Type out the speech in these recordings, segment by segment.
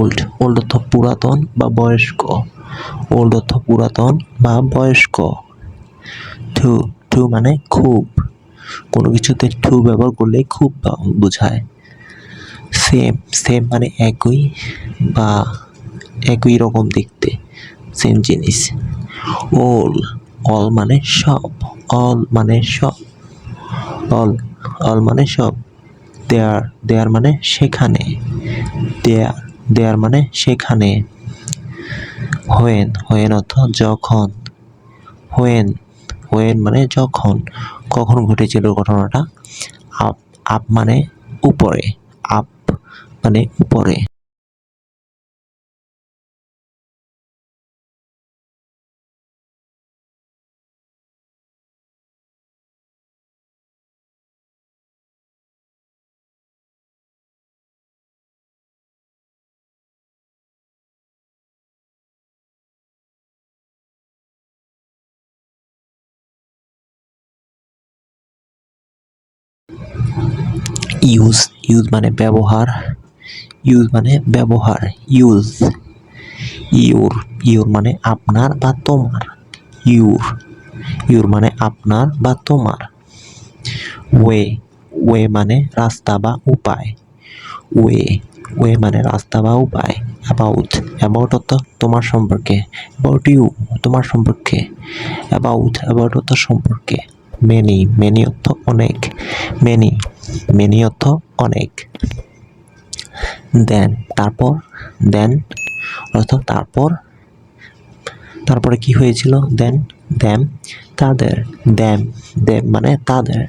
Old old অর্থ পুরাতন বা বয়স্ক, ওল্ড অর্থ পুরাতন বা বয়স্ক। টু টু মানে খুব, কোনো কিছুতে টু ব্যবহার করলে খুব বোঝায়। সেম সেম মানে একই বা একই রকম দেখতে, সেম জিনিস। অল অল মানে সব, অল মানে সব, অল অল মানে সব। দেয়ার দেয়ার মানে সেখানে, দেয়ার দেয়ার মানে সেখানে। হোয়েন হোয়েন অর্থ যখন, হোয়েন হোয়েন মানে যখন, কখন ঘটেছিল ঘটনাটা। আপ আপ মানে উপরে, আপ মানে উপরে। ইউজ ইউজ মানে ব্যবহার, ইউজ মানে ব্যবহার, ইউজ। ইউর ইউর মানে আপনার বা তোমার, ইউর ইউর মানে আপনার বা তোমার। ওয়ে ওয়ে মানে রাস্তা বা উপায়, ওয়ে ওয়ে মানে রাস্তা বা উপায়। অ্যাবাউট অ্যাবাউট অর্থ তোমার সম্পর্কে, অ্যাবাউট ইউ তোমার সম্পর্কে, অ্যাবাউট অ্যাবাউট অর্থ সম্পর্কে। মেনি মেনি অর্থ অনেক, মেনি মেনি অর্থ অনেক। দেন তারপর, দেন অর্থ তারপর, তারপরে কি হয়েছিল। দেন দ্যাম তাদের, দ্যাম দ্যাম মানে তাদের।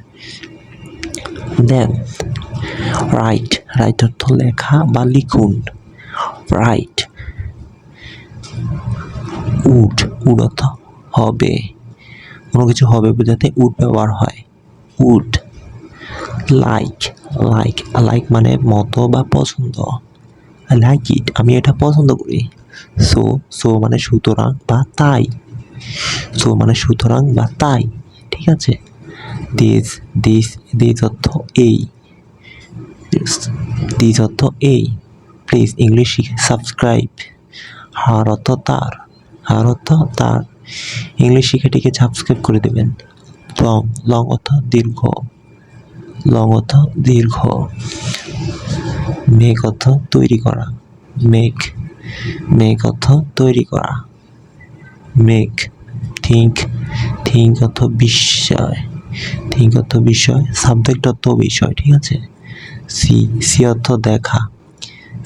দেন রাইট রাইট অর্থ লেখা বা লিখুন, রাইট। উড উড অর্থ হবে, কোনো কিছু হবে বোঝাতে উড ব্যবহার হয়, উড। লাইক লাইক লাইক মানে মতো বা পছন্দ, আই লাইক ইট আমি এটা পছন্দ করি। সো সো মানে সুতরাং বা তাই, সো মানে সুতরাং বা তাই, ঠিক আছে। দিস দিস দিস অর্থ এই, দিস অর্থ এই। প্লিজ ইংলিশ শিখে সাবস্ক্রাইব। হার অর্থ তার, হার অর্থ তার, ইংলিশ শিখে টিকে সাবস্ক্রাইব করে দেবেন। লং লং অর্থ দীর্ঘ, লং অর্থ দীর্ঘ। মেক অর্থ তৈরি করা, মেক মেক অর্থ তৈরি করা। মেক থিঙ্ক থিঙ্ক অর্থ বিষয়, থিঙ্ক অর্থ বিষয়, সাবজেক্ট অর্থ বিষয়, ঠিক আছে। সি সি অর্থ দেখা,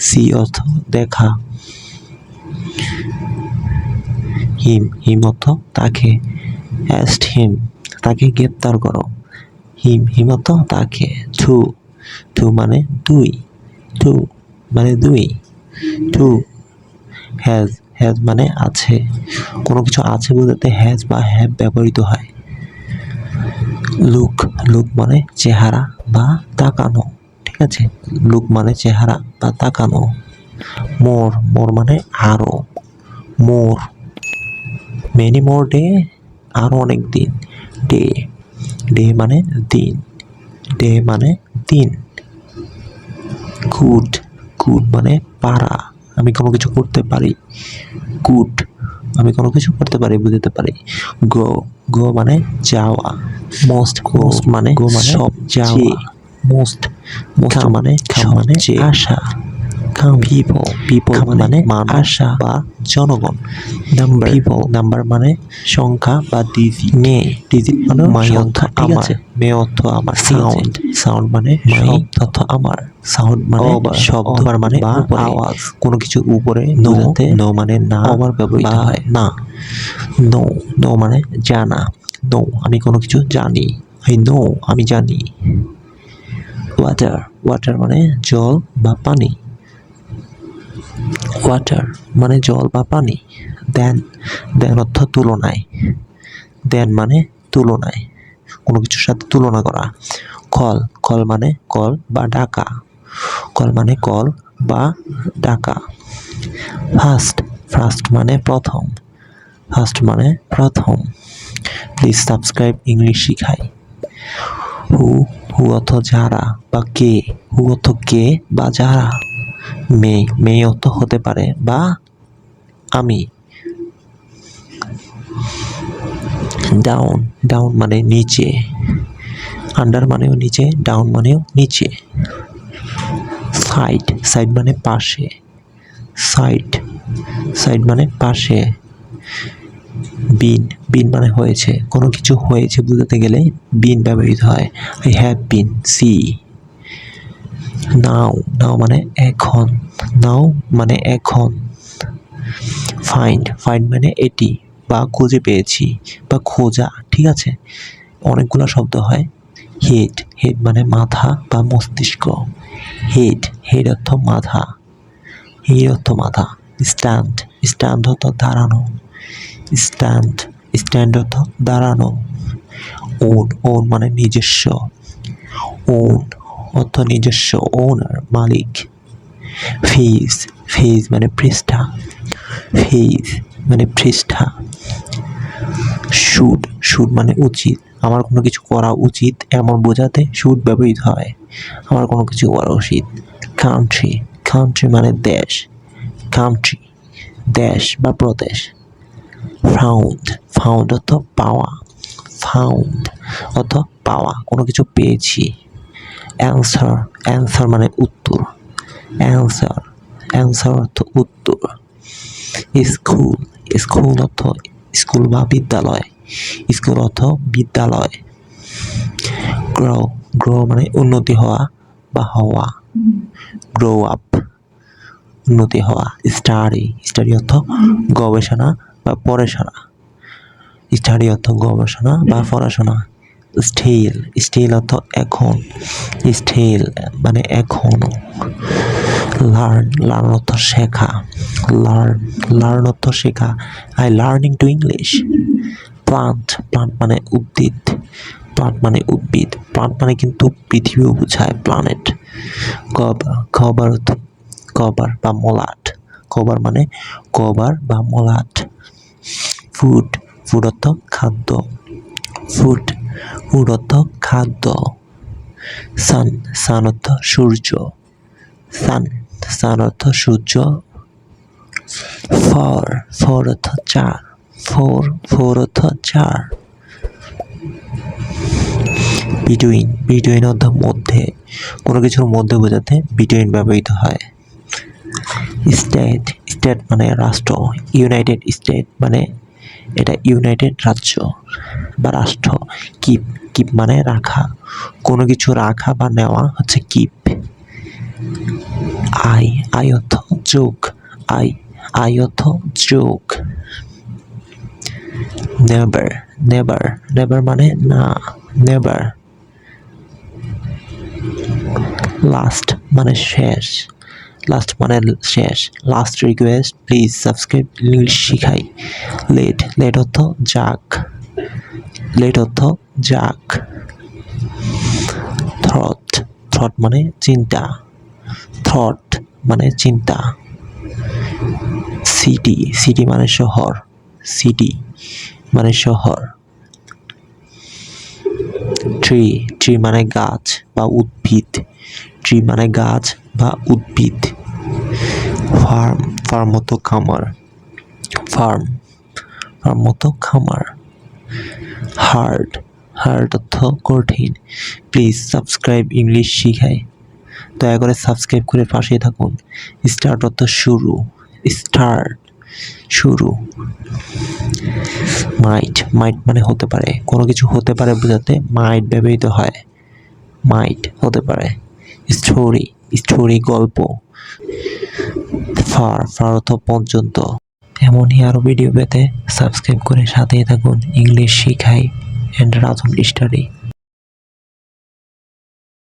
সি অর্থ দেখা। হিম হিম অর্থ তাকে, অ্যাস্ট হিম তাকে গ্রেপ্তার করো, হিম হিম অর্থ তাকে। টু টু মানে দুই, টু মানে দুই। টু হ্যাজ হ্যাজ মানে আছে, কোনো কিছু আছে বোঝাতে হ্যাজ বা হ্যাভ ব্যবহৃত হয়। লুক লুক মানে চেহারা বা তাকানো, ঠিক আছে। লুক মানে চেহারা বা তাকানো। মোর মোর মানে আরো, মোর। মেনি মোর ডে আরো অনেক দিন, ডে ডে মানে দিন, ডে মানে দিন। কুড কুড মানে পারা, আমি কোনো কিছু করতে পারি, কুড আমি কোনো কিছু করতে পারি বুঝতে পারি। গো গো মানে যাওয়া, মোস্ট মোস্ট মানে গো মানে সব যাওয়া, মোস্ট মোস্ট মানে সবচেয়ে আশা। পিপল পিপল মানে আশা বা জনগণ। নাম্বার পিপল নাম্বার মানে সংখ্যা বা ডিজিট। মে ডিজিট মানে মাই অর্থ আমার, মে অর্থ আমার। সাউন্ড সাউন্ড মানে শব্দ অর্থ আমার, সাউন্ড মানে শব্দ মানে আওয়াজ, কোনো কিছু উপরে বোঝাতে নো মানে না আবার ব্যবহৃত হয় না। নো নো মানে জানা, নো আমি কোনো কিছু জানি, আই নো আমি জানি। ওয়াটার ওয়াটার মানে জল বা পানি, ওয়াটার মানে জল বা পানি। দেন দেন অর্থ তুলনায়, দেন মানে তুলনায়, কোনো কিছুর সাথে তুলনা করা। কল কল মানে কল বা ডাকা, কল মানে কল বা ডাকা। ফার্স্ট ফার্স্ট মানে প্রথম, ফার্স্ট মানে প্রথম। প্লিজ সাবস্ক্রাইব ইংলিশ শিখাই। হু হু অর্থ যারা বা কে, হু অর্থ কে বা যারা। মে অর্থ হতে পারে বা আমি। ডাউন মানে নিচে, আন্ডার মানেও নিচে, ডাউন মানেও নিচে। সাইড মানে পাশে, সাইড মানে পাশে। বিন মানে হয়েছে, কোনো কিছু হয়েছে বোঝাতে গেলে বিন ব্যবহৃত হয়। I have been C. Now মানে এখন, ফাইন্ড মানে এটি বা খুঁজে পেয়েছি বা খোঁজা, ঠিক আছে। অনেকগুলো শব্দ হয়। হেড মানে মাথা বা মস্তিষ্ক। হেড অর্থ মাথা, স্ট্যান্ড অর্থ দাঁড়ানো, স্ট্যান্ড অর্থ দাঁড়ানো। ওন মানে নিজস্ব, ওন অর্থ নিজস্ব, ওনার মালিক। ফেজ মানে পৃষ্ঠা, শুড মানে উচিত, আমার কোনো কিছু করা উচিত এমন বোঝাতে শুড ব্যবহৃত হয়, আমার কোনো কিছু করা উচিত। কান্ট্রি মানে দেশ বা প্রদেশ। ফাউন্ড অর্থ পাওয়া, কোনো কিছু পেয়েছি। অ্যান্সার মানে উত্তর, অ্যান্সার অর্থ উত্তর। স্কুল অর্থ স্কুল বা বিদ্যালয়, স্কুল অর্থ বিদ্যালয়। গ্রো মানে উন্নতি হওয়া বা হওয়া, গ্রো আপ উন্নতি হওয়া। স্টাডি অর্থ গবেষণা বা পড়াশোনা, স্টিল অর্থ এখন, মানে এখনো। লার্ন অর্থ শেখা, লার্ন অর্থ শেখা। I learning to English. Plant মানে উদ্ভিদ, প্লান্ট মানে কিন্তু পৃথিবীও বোঝায়, প্ল্যানেট। কভার বা মলাট, কভার মানে কভার বা মলাট। ফুড অর্থ খাদ্য, ফুড অর্থ খাদ্য। সান অর্থ সূর্য, সান অর্থ সূর্য। ফর অর্থ চার, ফোর অর্থ চার। বিটুইন অর্থ মধ্যে, কোনো কিছুর মধ্যে বোঝাতে বিটুইন ব্যবহৃত হয়। স্টেট মানে রাষ্ট্র, ইউনাইটেড স্টেট মানে এটা ইউনাইটেড রাজ্য বা রাষ্ট্র। কিপ মানে রাখা, কোনো কিছু রাখা বা নেওয়া হচ্ছে কিপ। আই অর্থ যোগ, আই অর্থ যোগ। নেভার মানে না, নেভার। লাস্ট মানে শেষ, last request please subscribe English শিখাই। লেট অর্থ যাক। থ্রট মানে চিন্তা। সিটি মানে শহর। ট্রি মানে গাছ বা উদ্ভিদ, ফার্ম অর্থ খামার। হার্ড অর্থ কঠিন। প্লিজ সাবস্ক্রাইব ইংলিশ শিখাই, দয়া করে সাবস্ক্রাইব করে পাশে থাকুন। স্টার্ট অর্থ শুরু, মাইট মানে হতে পারে, কোনো কিছু হতে পারে বোঝাতে মাইট ব্যবহৃত হয়, হতে পারে। স্টোরি গল্প। ফার অর্থ পর্যন্ত। এমনই আরো ভিডিও পেতে সাবস্ক্রাইব করে সাথেই থাকুন। ইংলিশ শিখাই এন্ড রাজন স্টাডি।